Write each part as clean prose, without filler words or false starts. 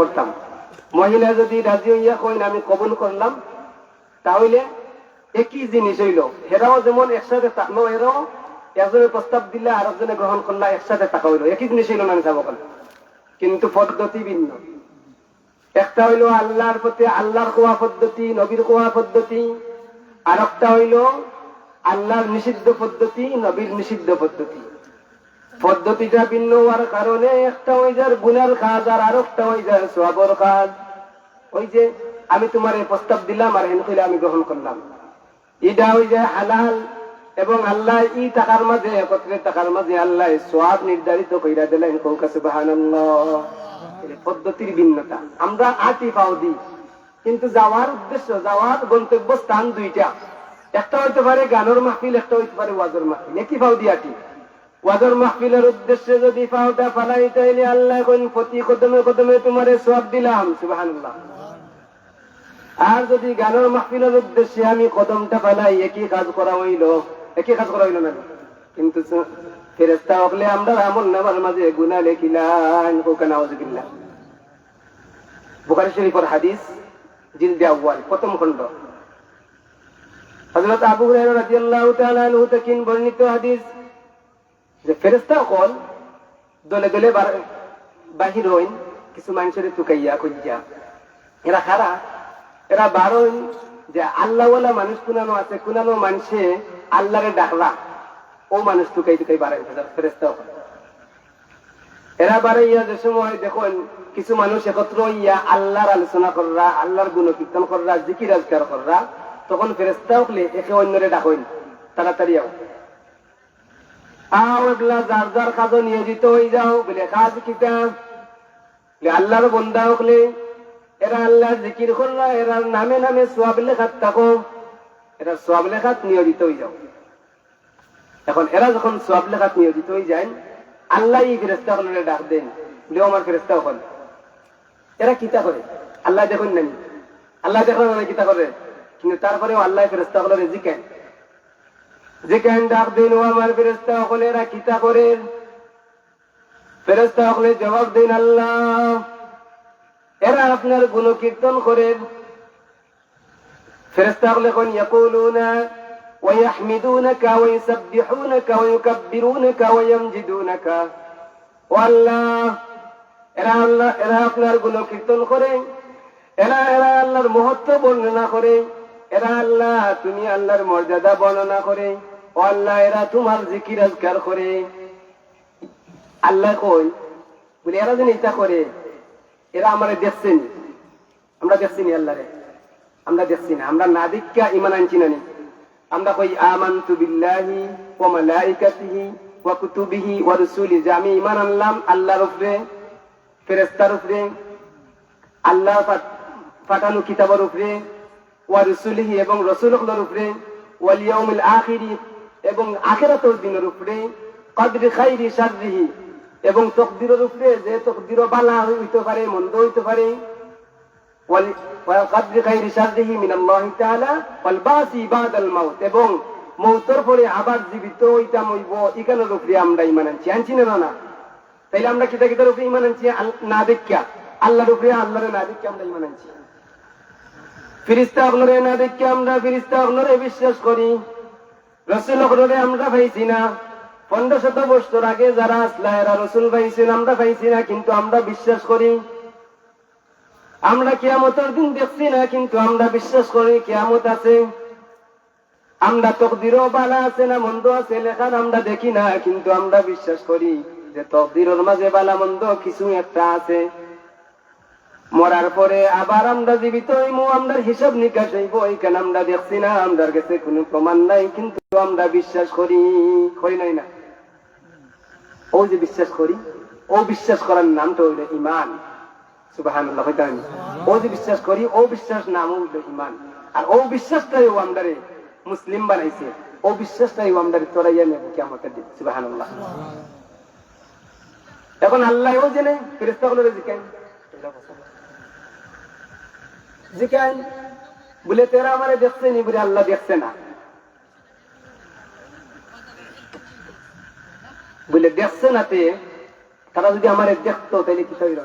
করতাম। মহিলা যদি রাজি হইয়া কইন আমি কবুল করলাম, তাহলে একই জিনিস হইল, হেরাও যেমন একসাথে থাকলো, এরাও একজনের প্রস্তাব দিলে আর একজনে গ্রহণ করলা, একসাথে থাকা হইলো, একই জিনিস হইল না যাব। কিন্তু পদ্ধতি ভিন্ন। একটা হইল আল্লাহর প্রতি আল্লাহর কোয়া পদ্ধতি, নবীর কোয়া পদ্ধতি, আর একটা হইল আল্লাহর নিষিদ্ধ পদ্ধতি, নবীর নিষিদ্ধ পদ্ধতি। পদ্ধতিটা ভিন্ন হওয়ার কারণে একটা হয়ে যায় গুনার কাজ, আর আরেকটা হয়ে যায় সওয়াবের কাজ। ওই যে আমি তোমার এই প্রস্তাব দিলাম আর হেন কইলে আমি গ্রহণ করলাম, এটা হয়ে যায় হালাল। এবং আল্লাহ এই টাকার মাঝে, একত্রের টাকার মাঝে আল্লাহ সওয়াব নির্ধারিত কইরা দিলেন। কৌকা সুবহানাল্লাহ। পদ্ধতির ভিন্নতা। আমরা আটি পাও দিই, কিন্তু যাওয়ার উদ্দেশ্য, যাওয়ার গন্তব্য স্থান দুইটা। একটা হইতে পারে গানের মাহফিল, একটা হইতে পারে ওয়াজের মাহফিল। একই পাও দিয়ে আটি। ওয়াজের মাহফিলের উদ্দেশ্যে যদি পাওটা ফালাই, তাইলে আল্লাহ কোন প্রতি কদমে কদমে তোমারে সওয়াব দিলাম, সুবহানাল্লাহ। আর যদি গানের মাহফিলের উদ্দেশ্যে আমি কদমটা ফালাই, একই কাজ করা হইল, একই কাজ করা হইল না। কিন্তু ফেরেশতা হলে আমরা আমলনামার মাঝে গুনাহ লিখিলাম। কোকা নাউযুবিল্লাহ। বুখারী শরীফের হাদিস, জিলদে আউয়াল, প্রথম খণ্ড। হযরত আবু হুরায়রা রাদিয়াল্লাহু তাআলা আনহু থেকে বর্ণিত হাদিস যে ফেরেশতা হল দলে দলে বাহির হইন, কিছু মানুষের টুকাইয়া কইয়া। এরা খারা, এরা বারণ যে আল্লাহওয়ালা মানুষ কুনানো আছে, কুনানো মানুষে আল্লাহরে ডাকলা, ও মানুষ টুকাই টুকাই বাড়াই ফেরেশতা হল। এরা বাড়াইয়া যে সময় দেখুন কিছু মানুষ একত্র হইয়া আল্লাহর আলোচনা কররা, আল্লাহর গুণ কীর্তন কররা, জিকির আজকার কররা, তখন ফেরেশতা হলে একে অন্যরে ডাকইন, তাড়াতাড়ি আও, আওয়াগলা যার যার কাজে নিয়োজিত হয়ে যাও। বলে কাজ কিতা? আল্লাহর বন্দা হলে এরা আল্লাহর জিকির কররা, এরা নামে নামে সওয়াব লেখাত থাকো, এরা সওয়াব লেখাত নিয়োজিত হয়ে যাও। এখন এরা যখন সওয়াব লেখাত নিয়োজিত হয়ে যায়, আল্লাহ এই ফেরেশতা হলে ডাক দেন, বলে আমার ফেরেশতা হল। এরা কিতা করে? আল্লাহ দেখুন নাই, আল্লাহ দেখুন না কিতা করে, কিন্তু তারপরেও আল্লাহ ফেরেশতা হলে জিকেন, যেখান ডাক দিন ও আমার ফেরেশতা হলে এরা কিতা করে? ফেরেশতা হলে জবাব দিন আল্লাহ, এরা আপনার গুণ কীর্তন করেন। ফেরেশতা হলে কোন ইয়াকুলুনা ওয়া ইয়াহমিদুনাকা ওয়া ইউসাব্বিহুনাকা ওয়া ইউকাব্বিরুনাকা ওয়া ইয়ামজিদুনাকা। ও আল্লাহ, এরা আপনার গুণ কীর্তন করে, এরা আল্লাহর মহত্ব বর্ণনা করে, এরা আল্লাহ তুমি আল্লাহর মর্যাদা বর্ণনা করে, ও আল্লাহ এরা তোমার জিকির আজকার করে। আল্লাহ কই বলে এরা যেন এটা করে, এরা আমারে দেখছেন, আমরা দেখছি নি আল্লাহরে? আমরা দেখছি না, আমরা না দেখা ঈমান আনছি না। আমরা কই আমানতু বিল্লাহি ওয়া মালাইকাতিহি ওয়া কুতুবিহি ওয়া রুসুলিহি, যে আমি ঈমান আনলাম আল্লাহর উপরে, ফেরেশতার উপরে, আল্লাহ পাঠানো কিতাবের উপরে, ওয়া রুসুলিহি এবং রাসূলুল্লাহর উপরে, ওয়াল ইয়াউমিল আখিরি এবং আখিরাতের দিনের উপরে, কদরি খাইরি শাররিহি এবং তকদিরের উপরে, যে তকদির বালা হইতে পারে মন্দ হইতে পারে, ওয়াল কদরি খাইরি শাররিহি মিনাল্লাহি তাআলা ওয়াল বাসি বাদাল মাউত, এবং মওতের পরে আবার জীবিত হইতাম হইব, ইকানের উপরে আমরা ঈমান আনছি। আনছি না না? তাইলে আমরা কিতা কিতার উপরে ঈমান আনছি? না দেখা আল্লাহর উপরে, আল্লাহরে না দেখা আমরা ঈমান আনছি। ফেরেশতা আপনারে না দেখে আমরা ফেরেশতা আপনারে বিশ্বাস করি, রাসূল আপনারে আমরা পাইছি না। 1500 বছর আগে যারা আসলা এরা রাসূল পাইছেন, আমরা পাইছি না, কিন্তু আমরা বিশ্বাস করি। আমরা কিয়ামতের দিন দেখছি না, কিন্তু আমরা বিশ্বাস করি কিয়ামত আছে। আমরা তকদিরও বালা আছে না মন্দ আছে লেখার আমরা দেখি না, কিন্তু আমরা বিশ্বাস করি যে তকদিরের মাঝে বালা মন্দ কিছু একটা আছে। মরার পরে আবার আমরা জীবিত হইমু, আমরা হিসাব নিকাশ হইব, এইখানে আমরা দেখছি না, আমাদের কাছে কোনো প্রমাণ নাই, কিন্তু আমরা বিশ্বাস করি। করি নাই না? ও যে বিশ্বাস করি, ও বিশ্বাস করার নামটা হইল ঈমান। সুবহানাল্লাহ। ও যে বিশ্বাস করি, ও বিশ্বাস নাম হইল ঈমান। আর ও বিশ্বাসটাই ও আমাদের মুসলিম বানাইছে, ও বিশ্বাসটাই ও আমাদের চড়াইয়া নেব কিয়ামতের দিন। সুবহানাল্লাহ। এখন আল্লাহ ও জেনে ফেরেশতাগুলোরে জিজ্ঞান বলে তেরা আমারে দেখছে নি? বলে আল্লাহ দেখছে না। বলে দেখছে না, তারা যদি আমারে দেখতো তাহলে কি হইল?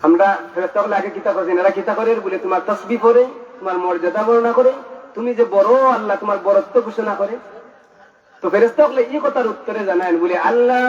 আমরা ফেরেশতাগুলো আগে কিতা করছেন, এরা কিতা করে বলে তোমার তসবিহ পড়ে, তোমার মর্যাদা বর্ণনা করে, তুমি যে বড় আল্লাহ তোমার বরত্ব ঘোষণা করে। তো ফেরেশতাগুলো এই কথার উত্তরে জানায় বলে আল্লাহ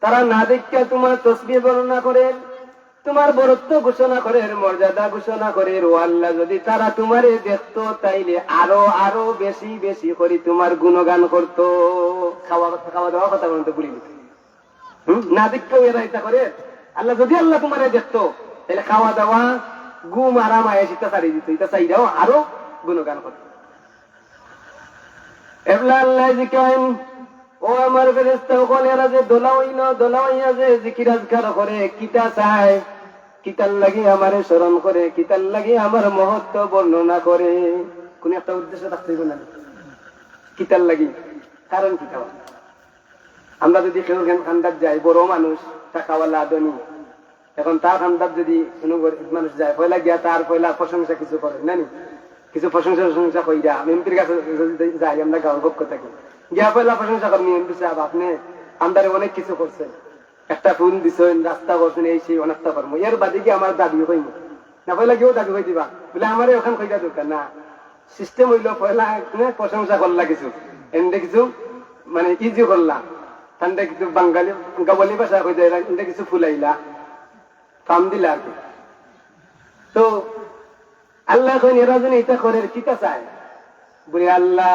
তারা না দেখিয়া তোমার তসবিহ বর্ণনা করে, তোমার বরত্ব ঘোষণা করে, মর্যাদা ঘোষণা করে। ও আল্লাহ যদি তারা তোমারে দেখতো তাইলে আরো আরো বেশি বেশি করে তোমার গুণগান করতো। খাওয়া খাওয়া দাওয়া কথা বলতে ভুলি না দেখতেও এরা এটা করে। আল্লাহ যদি আল্লাহ তোমারে দেখতো তাহলে খাওয়া দাওয়া ঘুম আরাম আয়েস এটা ছাড়িয়ে দিত, এটা চাইরাও আরো গুণগান করতো। এবলা আল্লাহ জিকাইন ও আমার ফেরেশতা ওখানেরা যে দোলাওয়াইয়া যে জিকির আজকার করে, কিতা চায়, কিতার লাগি আমারে স্মরণ করে, কিতার লাগি আমার মহত্ব বর্ণনা করে। কোন একটা উদ্দেশ্য থাকতে হবে না, কিতার লাগি কারণ কি খাওয়া। আমরা যদি কেউ খান্দার যাই, বড় মানুষ টাকাওয়ালা ধনী, এখন তার খান্দার যদি কোনো গরিব মানুষ যায়, পয়লা গিয়া তার পয়লা প্রশংসা কিছু করেন না, কিছু প্রশংসা কইরা এমপির কাছে যাই, আমরা গাঁর পক্ষ থাকি গিয়া পয়লা প্রশংসা করেন, এমপি সাহেব আপনি আমদারে অনেক কিছু করছেন, একটা ফুল দিচ্ছেন, রাস্তা করছেন, এই সেই অনেকটা কর্ম, এর বাদে কি আমার দাবি হইনি না, পয়লা গিয়েও দাবি হয়ে দিবা বলে আমার ওখান কইরা দরকার না। সিস্টেম হইলো পয়লা প্রশংসা করলা কিছু, এমনি কিছু মানে ইজি করলা, ঠান্ডা কিছু বাঙালি গাবলি ভাষা হয়ে যায়, এমনি কিছু ফুলাইলা, ফার্ম দিলা আর কি। তো আল্লাহ কইন এরা যেন এটা করে, কিতা চায় বলে আল্লাহ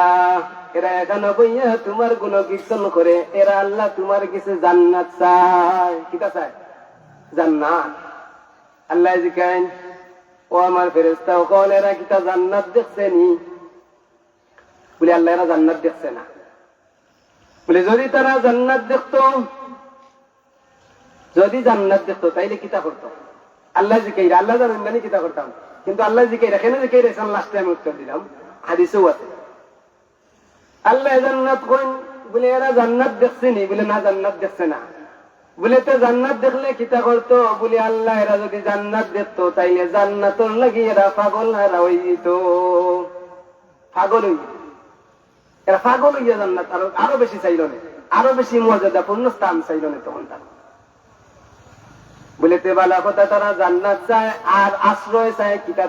এরা এখানে বইয়া তোমার গুণ কীর্তন করে, এরা আল্লাহ তোমার কিছু জান্নাত চায়। কিতা চায়? জান্নাত। আল্লাহ জিকাইন ও আমার ফেরেশতা ওখান এরা কিতা জান্নাত দেখছে নি বলে আল্লাহ এরা জান্নাত দেখছে না। বলে যদি তারা জান্নাত দেখতো, যদি জান্নাত দেখতো তাইলে কিতা করতো? আল্লাহ জিকাইরা, আল্লাহ জানেন জানি কিতা করতাম, কিন্তু আল্লাহ জিকাইরা কেন জিকাইরা লাস্ট টাইম উত্তর দিলাম, হাদিসেও আছে। আল্লাহ জান্নাত কইন বলে এরা জান্নাত দেখছে নি বলে না, জান্নাত দেখছে না। বলে তো জান্নাত দেখলে কিতা করতো বলে আল্লাহ এরা যদি জান্নাত দেখতো তাইলে জান্নাতর লাগি এরা পাগল হারা হয়ে যেত, পাগল হয়ে এরা পাগল হইয়া জান্নাত আরো বেশি চাইল না, আরো বেশি মর্যাদাপূর্ণ স্থান চাইল না তখন তারা। বলে তে বালা কথা তারা জান্নাত চায় আর আশ্রয় চায় কিতা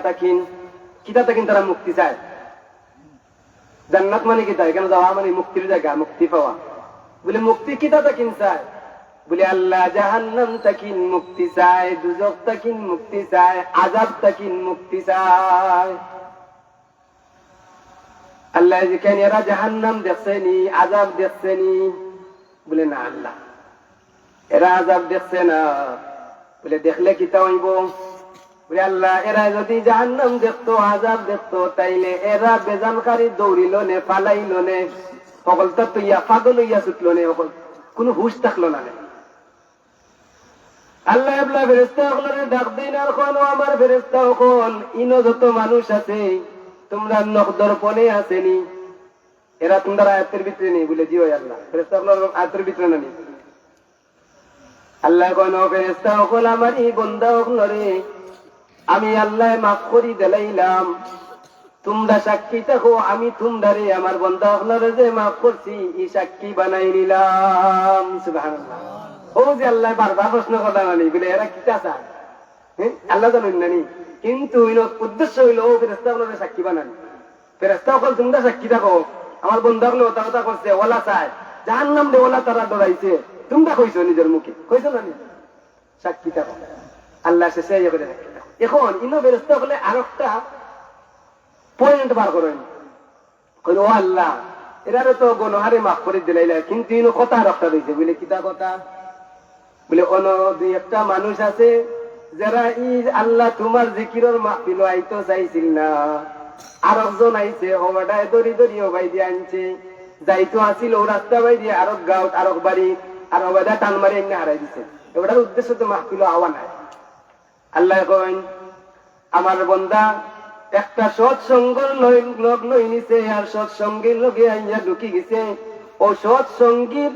তাকিন তারা মুক্তি চায়। জান্নাত মানে কিতা, এখানে যাওয়া মানে মুক্তির জায়গা, মুক্তি পাওয়া। বলে মুক্তি কিতা তাকিন চায় বলে আল্লাহ জাহান্নাম তাকিন মুক্তি চায়, দুজক তাকিন মুক্তি চায়, আযাব তাকিন মুক্তি চায়। আল্লাহ যেখানে এরা জাহান্নাম দেখছেনি, আযাব দেখছেনি বলে না আল্লাহ এরা আযাব দেখছে না। বলে দেখলে কিতা হইব বলে আল্লাহ এরা যদি জাহান্নাম দেখতো, আযাব দেখতো তাইলে এরা বেজানকারী দৌড়িল নে, পালাইল নে, সকলটা তো ইয়া পাগল হইয়া ছুটলো নে, কোনো হুশ থাকলো না। আল্লাহ এবলা ফেরেশতা সকলের ডাক দিন আর কোন আমার ফেরেশতা সকল ইনো যত মানুষ আছে তোমরা নখদর্পণে আসেনি, এরা তোমরা আয়াতের ভিতরে নেই বলে জি ওই আল্লাহ ফেরেশতা সকলের আয়াতের ভিতরে নেই। আল্লাহ কোন ফেরেশতা সকল আমার এই বান্দা সকলরে আমি আল্লাহ মাফ করি দিলাইলাম, তোমরা সাক্ষী থাকো আমি তোমরারে আমার বান্দা সকলরে যে মাফ করছি এই সাক্ষী বানাই নিলাম। সুবহানাল্লাহ। ও যে আল্লাহ বারবার প্রশ্ন করলাম আনি বলে এরা কিতা চায়, আল্লাহ জানেন নানি, কিন্তু উদ্দেশ্য হইল ও ফেরেশতা সকলের সাক্ষী বানানি। ফেরেশতা সকল তোমরা সাক্ষী থাকো আমার বন্ধা সকলে ওটা ওটা করছে, ওলা চায় জাহান্নাম দে, ওলা তারা ডরাইছে, তোমরা কইছো নিজের মুখে, কইছো না সাক্ষী থাকো। আল্লাহ শেষে ইয়ে করে সাক্ষী থাকো। এখন ইনো ফেরেশতা সকলে আর একটা পয়েন্ট বার করেন, কইল ও আল্লাহ এরারে তো গণহারে মাফ করে দিলাইলা, কিন্তু ইনো কথা আর একটা দিয়েছে বলে কিতা কথা বলে অন দুই একটা মানুষ আছে যারা ই আল্লাহ তোমার জিকিরের মাহফিল আইতো চাইছিল না, আর একজন আইছে ওবাটায় দড়ি দড়ি ওবাই দিয়ে আনছে, যাইতো আসিল ও রাস্তা বাই দিয়ে আরো গাঁত আরো বাড়ি আর ওবাদা টান মারি এমনি হারাই দিছে। ওটার উদ্দেশ্য তো মাহফিল আওয়া নাই। আল্লাহ কইন আমার বন্দা একটা সৎসঙ্গ লগ্ন নিছে আর সৎসঙ্গের লগে আইয়া ঢুকি গেছে, ও সৎসঙ্গীর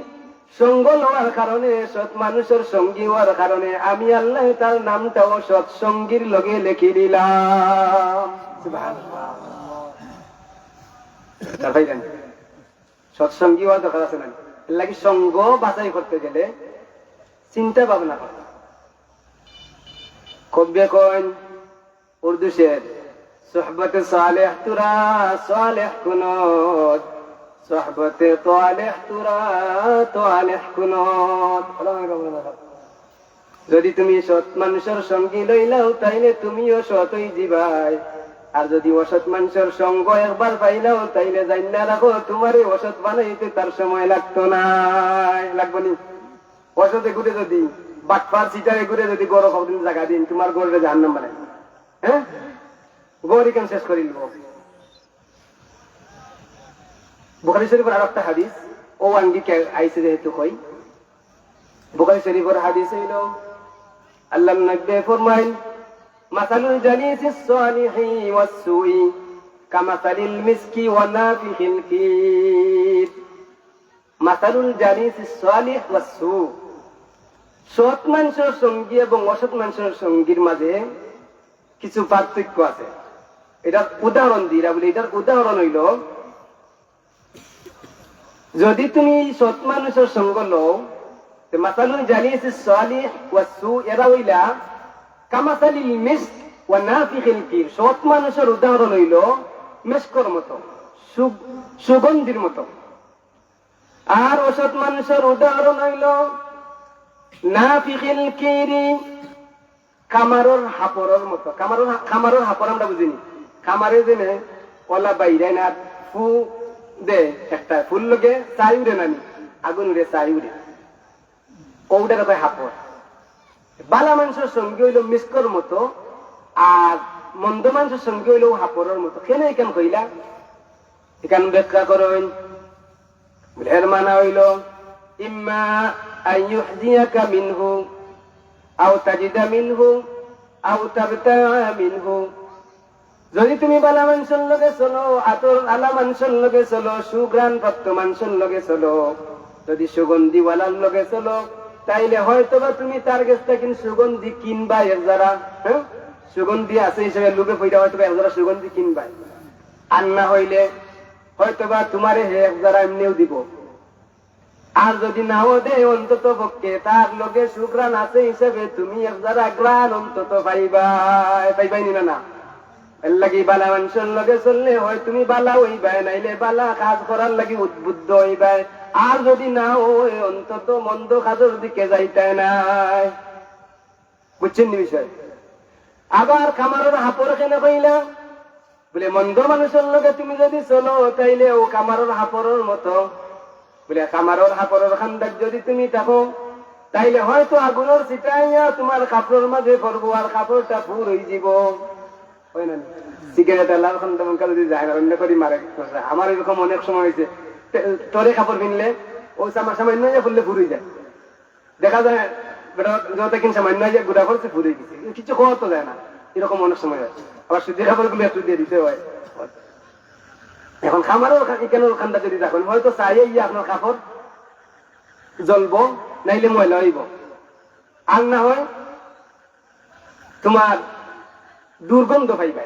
সঙ্গ লওয়ার কারণে, সৎ মানুষের সঙ্গী হওয়ার কারণে আমি আল্লাহ তার নামটাও সৎসঙ্গীর লগে লিখে দিলাম। সৎসঙ্গী হওয়া দরকার আছে না, এর লাগি সঙ্গ বাছাই করতে গেলে চিন্তা ভাবনা করতে। কবে কইন উর্দু শের সোহবতে সালেহ তুরা সালেহ কুনত সোহবতে তালেহ তুরা তালেহ কুনত। যদি তুমি সৎ মানুষের সঙ্গী লইলাও তাইলে তুমিও সৎই জীবাই, আর যদি অসৎ মানুষের সঙ্গ একবার পাইলাও তাইলে জানলা রাখো তোমারে অসৎ বানাইতে তার সময় লাগতো না, লাগবো নি। অসতে ঘুরে যদি বাটপার সিটারে ঘুরে যদি গড় কদিন জায়গা দিন তোমার গড়ে জাহান্নাম বানাই, হ্যাঁ গড়ি কেন শেষ করিল। বুখারী শরীফের আর একটা হাদিস ও আঙ্গিকে আইসে যেহেতু কই, বুখারী শরীফের হাদিস হইল আল্লাহ নবী ফরমাইন মাসালুল জালিসিস সালিহি ওয়াস সুই কামাসালিল মিসকি ওয়া নাফিখিল কির। মাসালুল জালিসিস সালিহ ওয়াস সু, সৎ মানুষের সঙ্গী এবং অসৎ মানুষের সঙ্গীর মাঝে কিছু পার্থক্য আছে। এটার উদাহরণ দিই বলে, এটার উদাহরণ হইল যদি তুমি সৎ মানুষের সঙ্গ লও, মাসালুল জালিসিস সালিহ ওয়াস সু এরা হইলা কামাসালিল মিস্ক ওয়া নাফিখিল কির। সৎ মানুষের উদাহরণ হইল মিস্কর মতো, সুগন্ধির মতো, আর অসৎ মানুষের উদাহরণ হইল নাফিখিল কিরি, খামারর হাপড়ের মতো। খামারর হাপড় আমরা বুঝিনি, খামারে জেনে ওলা বাইরে না ফু দে একটা ফুল লগে চাই উড়ে নানি, আগুন উড়ে চাই উড়ে, ওটার কয় হাপড়। বালা মানুষের সঙ্গে হইল মিস্কর মতো, আর মন্দ মানুষের সঙ্গে হইল হাপড়ের মতো। কেন এখান কইলা? এখান ব্যাখ্যা করেন, এর মানা হইল ইম্মা আন ইউহদিয়াকা মিনহু আও তাজিদা মিনহু আও তাবতাআ মিনহু। যদি তুমি বালা মানুষের লগে চলো, আতর আলা মানুষের লগে চলো, সুগ্রাণ প্রাপ্ত মানুষের লগে চলো, যদি সুগন্ধিওয়ালার লগে চলো, তাইলে হয়তো বা তুমি তার কাছ থেকে সুগন্ধি কিনবা এক যারা, হ্যাঁ সুগন্ধি আছে হিসেবে লোকে পয়টা হয়তো এক যারা সুগন্ধি কিনবা, আর না হইলে হয়তো বা তোমারে হে এক যারা এমনিও দিব। আর যদি নাও দে অন্তত পক্ষে তার লগে সুগ্রাণ আছে হিসেবে তুমি এক যারা গ্রাণ অন্তত পাইবাই না। না এর লাগি বালা মানুষের লগে চললে হয় তুমি বালা হইবাই, নাইলে বালা কাজ করার লাগি উদ্বুদ্ধ হইবাই। আর যদি না ওই অন্তত মন্দ কাজের দিকে যাইতাই নাই। বুঝছেন বিষয়? আবার খামারের হাপড় কেন কইলা বলে, মন্দ মানুষের লগে তুমি যদি চলো তাইলে ও খামারের হাপড়ের মতো। বলে খামারের হাপড়ের খান্দার যদি তুমি থাকো তাইলে হয়তো আগুনের ছিটাইয়া তোমার কাপড়ের মাঝে পড়বো, আর কাপড়টা ফুর হয়ে যাব। সিগারেট লাল খান্দা যদি যায় না অন্য করি মারে। আমার এরকম অনেক সময় হয়েছে, তরে কাপড় কিনলে ও সামান্য ফুললে ফুরে যায়, দেখা যায় যত কিন সামান্য গুড়া করছে ফুরে গেছে, কিছু খাওয়া তো যায় না। এরকম অনেক সময় আছে। আবার সুদের কাপড় গুলো একটু দিয়ে দিতে হয়। এখন খামারও কেন খান্দা যদি রাখেন, হয়তো চাইয়ে আপনার কাপড় জ্বলবো, নাইলে ময়লা হইব, আর না হয় তোমার দুর্গন্ধ পাইবে।